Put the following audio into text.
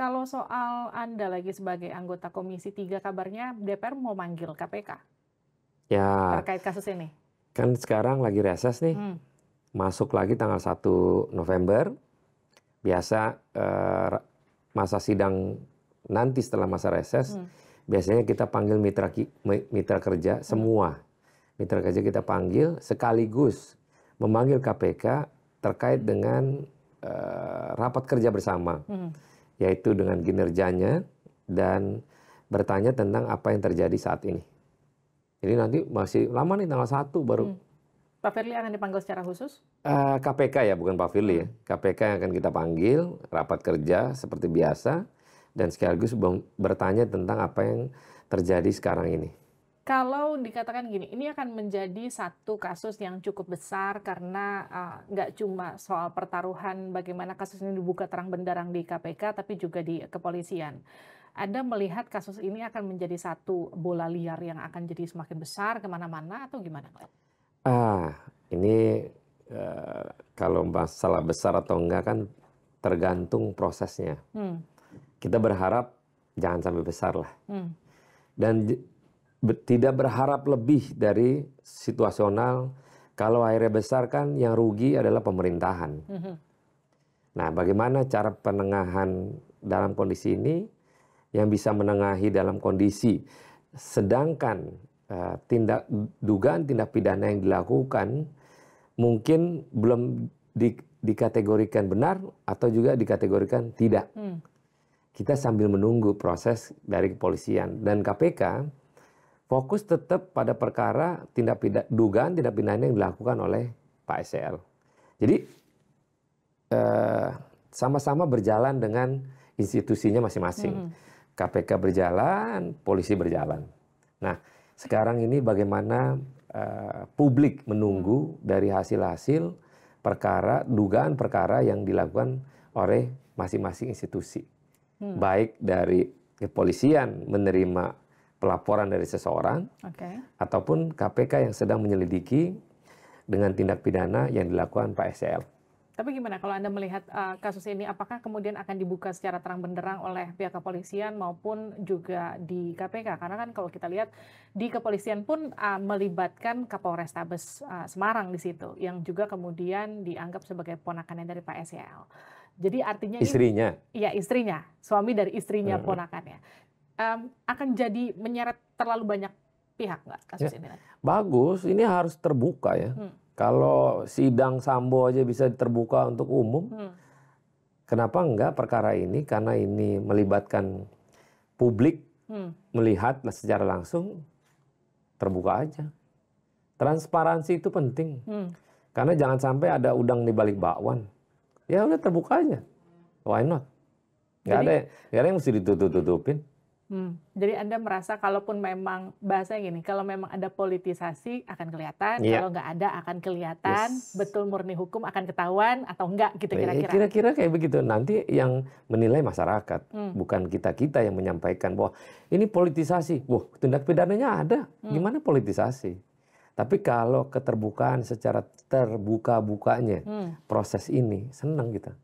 Kalau soal Anda lagi sebagai anggota Komisi 3, kabarnya DPR mau manggil KPK Ya, terkait kasus ini. kan sekarang lagi reses nih, Hmm. masuk lagi tanggal 1 November. Biasa masa sidang nanti setelah masa reses, biasanya kita panggil mitra kerja semua. Mitra kerja kita panggil sekaligus memanggil KPK terkait dengan rapat kerja bersama, yaitu dengan kinerjanya dan bertanya tentang apa yang terjadi saat ini. Jadi nanti masih lama nih, tanggal 1 baru. Pak Firly akan dipanggil secara khusus? KPK ya, bukan Pak Firly ya. KPK yang akan kita panggil, rapat kerja seperti biasa, dan sekaligus bertanya tentang apa yang terjadi sekarang ini. Kalau dikatakan gini, ini akan menjadi satu kasus yang cukup besar karena nggak cuma soal pertaruhan bagaimana kasus ini dibuka terang benderang di KPK, tapi juga di kepolisian. Anda melihat kasus ini akan menjadi satu bola liar yang akan jadi semakin besar kemana-mana atau gimana? Ini kalau masalah besar atau enggak kan tergantung prosesnya. Kita berharap jangan sampai besar lah. Dan tidak berharap lebih dari situasional. Kalau akhirnya besar kan yang rugi adalah pemerintahan. Nah, bagaimana cara penengahan dalam kondisi ini yang bisa menengahi dalam kondisi sedangkan dugaan tindak pidana yang dilakukan mungkin belum dikategorikan benar atau juga dikategorikan tidak. Kita sambil menunggu proses dari kepolisian dan KPK fokus tetap pada perkara dugaan tindak pidana yang dilakukan oleh Pak SL. Jadi sama-sama berjalan dengan institusinya masing-masing. KPK berjalan, polisi berjalan. Nah, sekarang ini bagaimana publik menunggu dari hasil-hasil perkara, dugaan perkara yang dilakukan oleh masing-masing institusi. Baik dari kepolisian menerima pelaporan dari seseorang, ataupun KPK yang sedang menyelidiki dengan tindak pidana yang dilakukan Pak SL. Tapi gimana kalau Anda melihat kasus ini, apakah kemudian akan dibuka secara terang benderang oleh pihak kepolisian maupun juga di KPK? Karena kan kalau kita lihat di kepolisian pun melibatkan Kapolrestabes Semarang di situ, yang juga kemudian dianggap sebagai ponakannya dari Pak SL. Jadi artinya istrinya. Iya, istrinya, suami dari istrinya ponakannya. Akan jadi menyeret terlalu banyak pihak nggak kasus ini? Bagus, ini harus terbuka ya. Kalau sidang Sambo aja bisa terbuka untuk umum, kenapa enggak perkara ini? Karena ini melibatkan publik, melihat secara langsung, terbuka aja. Transparansi itu penting. Karena jangan sampai ada udang di balik bakwan. Ya udah terbuka aja. Why not? Nggak ada yang mesti ditutup-tutupin. Jadi Anda merasa kalaupun memang bahasanya gini, kalau memang ada politisasi akan kelihatan, kalau nggak ada akan kelihatan, betul murni hukum akan ketahuan atau enggak gitu kira-kira. Kira-kira kayak begitu. Nanti yang menilai masyarakat, bukan kita-kita yang menyampaikan bahwa ini politisasi. Wah, tindak pidananya ada. Gimana politisasi? Tapi kalau keterbukaan secara terbuka-bukanya proses ini, senang kita.